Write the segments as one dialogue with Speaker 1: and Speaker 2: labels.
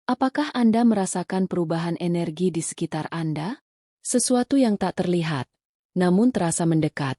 Speaker 1: Apakah Anda merasakan perubahan energi di sekitar Anda? Sesuatu yang tak terlihat, namun terasa mendekat.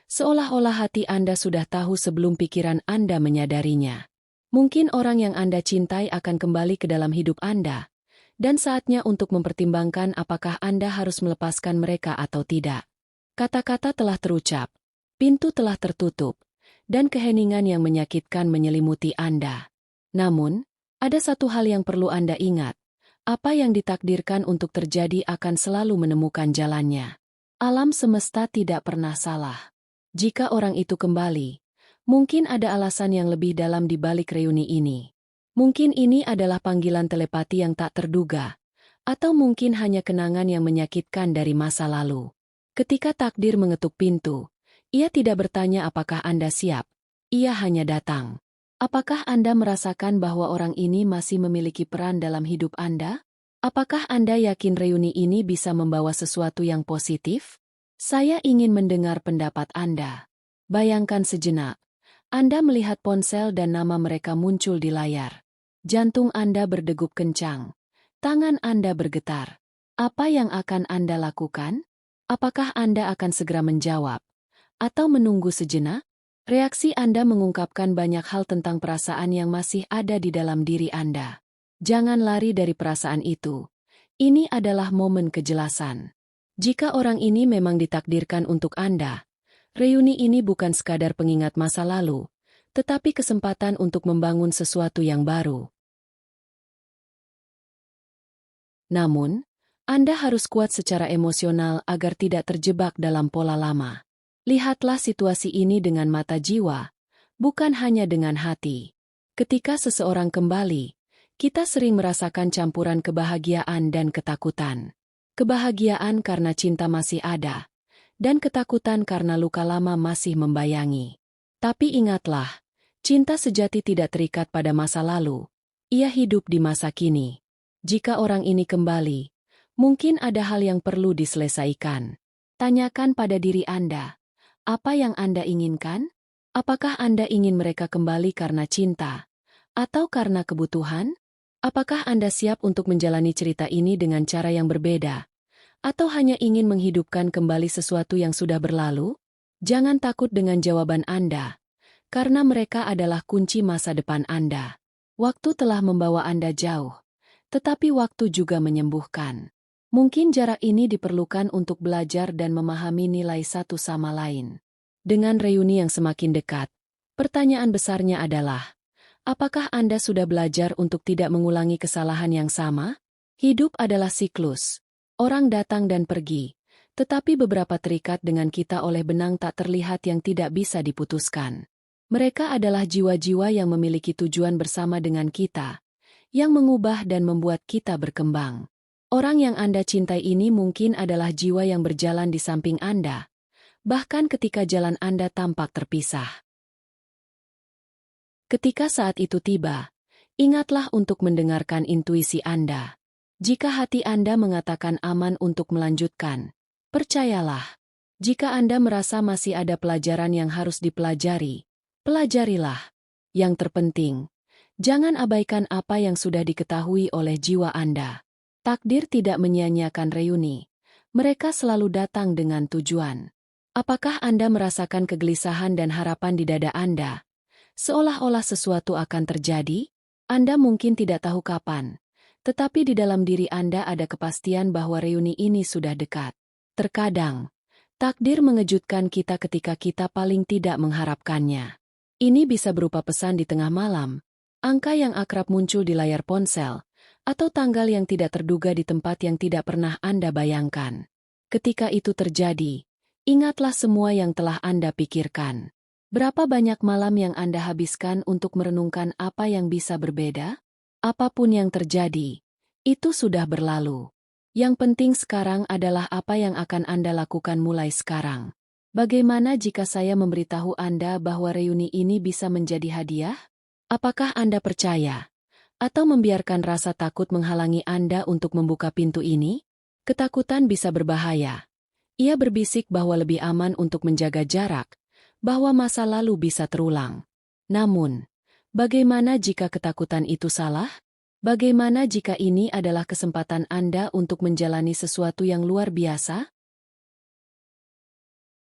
Speaker 1: Seolah-olah hati Anda sudah tahu sebelum pikiran Anda menyadarinya. Mungkin orang yang Anda cintai akan kembali ke dalam hidup Anda, dan saatnya untuk mempertimbangkan apakah Anda harus melepaskan mereka atau tidak. Kata-kata telah terucap, pintu telah tertutup, dan keheningan yang menyakitkan menyelimuti Anda. Namun, ada satu hal yang perlu Anda ingat. Apa yang ditakdirkan untuk terjadi akan selalu menemukan jalannya. Alam semesta tidak pernah salah. Jika orang itu kembali, mungkin ada alasan yang lebih dalam di balik reuni ini. Mungkin ini adalah panggilan telepati yang tak terduga, atau mungkin hanya kenangan yang menyakitkan dari masa lalu. Ketika takdir mengetuk pintu, ia tidak bertanya apakah Anda siap, ia hanya datang. Apakah Anda merasakan bahwa orang ini masih memiliki peran dalam hidup Anda? Apakah Anda yakin reuni ini bisa membawa sesuatu yang positif? Saya ingin mendengar pendapat Anda. Bayangkan sejenak. Anda melihat ponsel dan nama mereka muncul di layar. Jantung Anda berdegup kencang. Tangan Anda bergetar. Apa yang akan Anda lakukan? Apakah Anda akan segera menjawab? Atau menunggu sejenak? Reaksi Anda mengungkapkan banyak hal tentang perasaan yang masih ada di dalam diri Anda. Jangan lari dari perasaan itu. Ini adalah momen kejelasan. Jika orang ini memang ditakdirkan untuk Anda, reuni ini bukan sekadar pengingat masa lalu, tetapi kesempatan untuk membangun sesuatu yang baru. Namun, Anda harus kuat secara emosional agar tidak terjebak dalam pola lama. Lihatlah situasi ini dengan mata jiwa, bukan hanya dengan hati. Ketika seseorang kembali, kita sering merasakan campuran kebahagiaan dan ketakutan. Kebahagiaan karena cinta masih ada, dan ketakutan karena luka lama masih membayangi. Tapi ingatlah, cinta sejati tidak terikat pada masa lalu. Ia hidup di masa kini. Jika orang ini kembali, mungkin ada hal yang perlu diselesaikan. Tanyakan pada diri Anda, apa yang Anda inginkan? Apakah Anda ingin mereka kembali karena cinta? Atau karena kebutuhan? Apakah Anda siap untuk menjalani cerita ini dengan cara yang berbeda? Atau hanya ingin menghidupkan kembali sesuatu yang sudah berlalu? Jangan takut dengan jawaban Anda, karena mereka adalah kunci masa depan Anda. Waktu telah membawa Anda jauh, tetapi waktu juga menyembuhkan. Mungkin jarak ini diperlukan untuk belajar dan memahami nilai satu sama lain. Dengan reuni yang semakin dekat, pertanyaan besarnya adalah, apakah Anda sudah belajar untuk tidak mengulangi kesalahan yang sama? Hidup adalah siklus. Orang datang dan pergi, tetapi beberapa terikat dengan kita oleh benang tak terlihat yang tidak bisa diputuskan. Mereka adalah jiwa-jiwa yang memiliki tujuan bersama dengan kita, yang mengubah dan membuat kita berkembang. Orang yang Anda cintai ini mungkin adalah jiwa yang berjalan di samping Anda, bahkan ketika jalan Anda tampak terpisah. Ketika saat itu tiba, ingatlah untuk mendengarkan intuisi Anda. Jika hati Anda mengatakan aman untuk melanjutkan, percayalah. Jika Anda merasa masih ada pelajaran yang harus dipelajari, pelajarilah. Yang terpenting, jangan abaikan apa yang sudah diketahui oleh jiwa Anda. Takdir tidak menyia-nyiakan reuni. Mereka selalu datang dengan tujuan. Apakah Anda merasakan kegelisahan dan harapan di dada Anda? Seolah-olah sesuatu akan terjadi? Anda mungkin tidak tahu kapan. Tetapi di dalam diri Anda ada kepastian bahwa reuni ini sudah dekat. Terkadang, takdir mengejutkan kita ketika kita paling tidak mengharapkannya. Ini bisa berupa pesan di tengah malam, angka yang akrab muncul di layar ponsel, atau tanggal yang tidak terduga di tempat yang tidak pernah Anda bayangkan. Ketika itu terjadi, ingatlah semua yang telah Anda pikirkan. Berapa banyak malam yang Anda habiskan untuk merenungkan apa yang bisa berbeda? Apapun yang terjadi, itu sudah berlalu. Yang penting sekarang adalah apa yang akan Anda lakukan mulai sekarang. Bagaimana jika saya memberitahu Anda bahwa reuni ini bisa menjadi hadiah? Apakah Anda percaya? Atau membiarkan rasa takut menghalangi Anda untuk membuka pintu ini? Ketakutan bisa berbahaya. Ia berbisik bahwa lebih aman untuk menjaga jarak, bahwa masa lalu bisa terulang. Namun, bagaimana jika ketakutan itu salah? Bagaimana jika ini adalah kesempatan Anda untuk menjalani sesuatu yang luar biasa?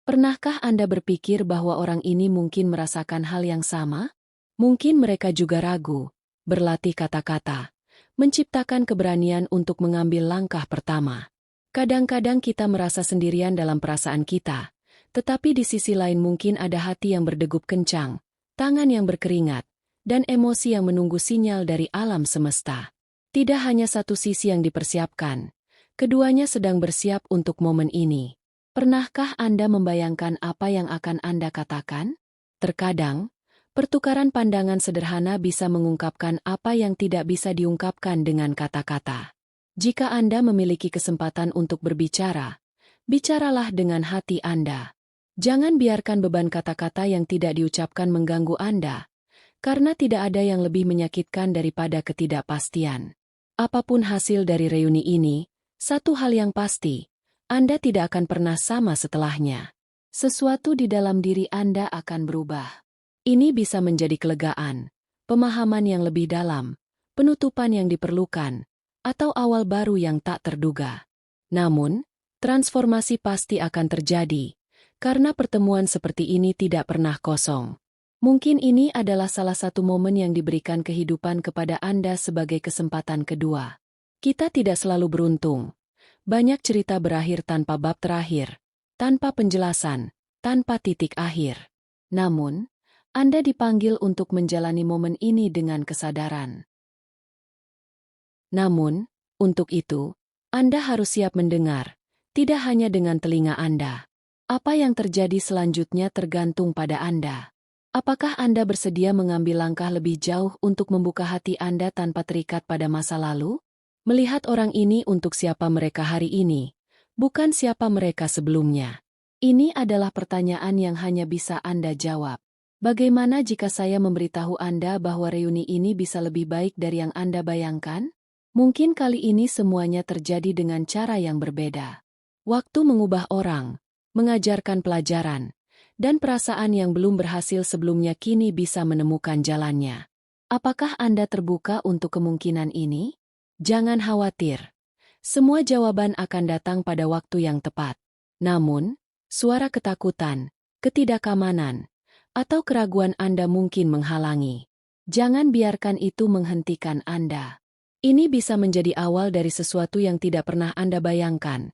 Speaker 1: Pernahkah Anda berpikir bahwa orang ini mungkin merasakan hal yang sama? Mungkin mereka juga ragu, berlatih kata-kata, menciptakan keberanian untuk mengambil langkah pertama. Kadang-kadang kita merasa sendirian dalam perasaan kita, tetapi di sisi lain mungkin ada hati yang berdegup kencang, tangan yang berkeringat, dan emosi yang menunggu sinyal dari alam semesta. Tidak hanya satu sisi yang dipersiapkan, keduanya sedang bersiap untuk momen ini. Pernahkah Anda membayangkan apa yang akan Anda katakan? Terkadang, pertukaran pandangan sederhana bisa mengungkapkan apa yang tidak bisa diungkapkan dengan kata-kata. Jika Anda memiliki kesempatan untuk berbicara, bicaralah dengan hati Anda. Jangan biarkan beban kata-kata yang tidak diucapkan mengganggu Anda, karena tidak ada yang lebih menyakitkan daripada ketidakpastian. Apapun hasil dari reuni ini, satu hal yang pasti, Anda tidak akan pernah sama setelahnya. Sesuatu di dalam diri Anda akan berubah. Ini bisa menjadi kelegaan, pemahaman yang lebih dalam, penutupan yang diperlukan, atau awal baru yang tak terduga. Namun, transformasi pasti akan terjadi, karena pertemuan seperti ini tidak pernah kosong. Mungkin ini adalah salah satu momen yang diberikan kehidupan kepada Anda sebagai kesempatan kedua. Kita tidak selalu beruntung. Banyak cerita berakhir tanpa bab terakhir, tanpa penjelasan, tanpa titik akhir. Namun, Anda dipanggil untuk menjalani momen ini dengan kesadaran. Namun, untuk itu, Anda harus siap mendengar, tidak hanya dengan telinga Anda. Apa yang terjadi selanjutnya tergantung pada Anda. Apakah Anda bersedia mengambil langkah lebih jauh untuk membuka hati Anda tanpa terikat pada masa lalu? Melihat orang ini untuk siapa mereka hari ini, bukan siapa mereka sebelumnya. Ini adalah pertanyaan yang hanya bisa Anda jawab. Bagaimana jika saya memberitahu Anda bahwa reuni ini bisa lebih baik dari yang Anda bayangkan? Mungkin kali ini semuanya terjadi dengan cara yang berbeda. Waktu mengubah orang, mengajarkan pelajaran, dan perasaan yang belum berhasil sebelumnya kini bisa menemukan jalannya. Apakah Anda terbuka untuk kemungkinan ini? Jangan khawatir. Semua jawaban akan datang pada waktu yang tepat. Namun, suara ketakutan, ketidakamanan, atau keraguan Anda mungkin menghalangi. Jangan biarkan itu menghentikan Anda. Ini bisa menjadi awal dari sesuatu yang tidak pernah Anda bayangkan.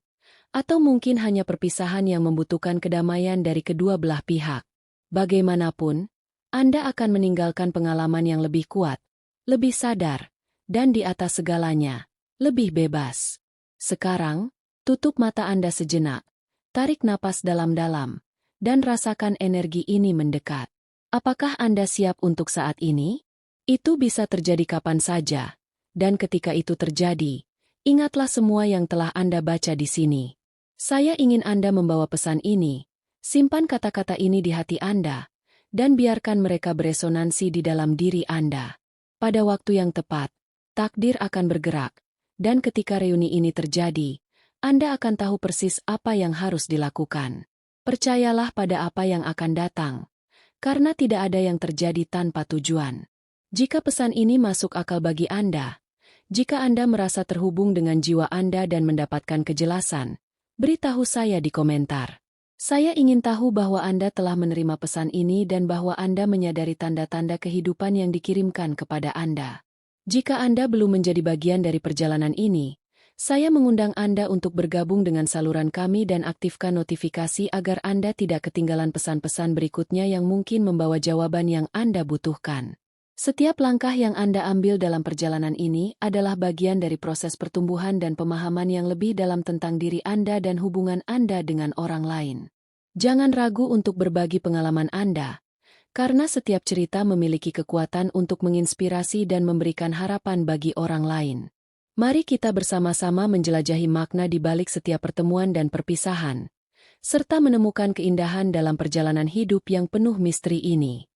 Speaker 1: Atau mungkin hanya perpisahan yang membutuhkan kedamaian dari kedua belah pihak. Bagaimanapun, Anda akan meninggalkan pengalaman yang lebih kuat, lebih sadar, dan di atas segalanya, lebih bebas. Sekarang, tutup mata Anda sejenak, tarik napas dalam-dalam, dan rasakan energi ini mendekat. Apakah Anda siap untuk saat ini? Itu bisa terjadi kapan saja, dan ketika itu terjadi, ingatlah semua yang telah Anda baca di sini. Saya ingin Anda membawa pesan ini, simpan kata-kata ini di hati Anda, dan biarkan mereka beresonansi di dalam diri Anda. Pada waktu yang tepat, takdir akan bergerak, dan ketika reuni ini terjadi, Anda akan tahu persis apa yang harus dilakukan. Percayalah pada apa yang akan datang, karena tidak ada yang terjadi tanpa tujuan. Jika pesan ini masuk akal bagi Anda, jika Anda merasa terhubung dengan jiwa Anda dan mendapatkan kejelasan, beritahu saya di komentar. Saya ingin tahu bahwa Anda telah menerima pesan ini dan bahwa Anda menyadari tanda-tanda kehidupan yang dikirimkan kepada Anda. Jika Anda belum menjadi bagian dari perjalanan ini, saya mengundang Anda untuk bergabung dengan saluran kami dan aktifkan notifikasi agar Anda tidak ketinggalan pesan-pesan berikutnya yang mungkin membawa jawaban yang Anda butuhkan. Setiap langkah yang Anda ambil dalam perjalanan ini adalah bagian dari proses pertumbuhan dan pemahaman yang lebih dalam tentang diri Anda dan hubungan Anda dengan orang lain. Jangan ragu untuk berbagi pengalaman Anda, karena setiap cerita memiliki kekuatan untuk menginspirasi dan memberikan harapan bagi orang lain. Mari kita bersama-sama menjelajahi makna di balik setiap pertemuan dan perpisahan, serta menemukan keindahan dalam perjalanan hidup yang penuh misteri ini.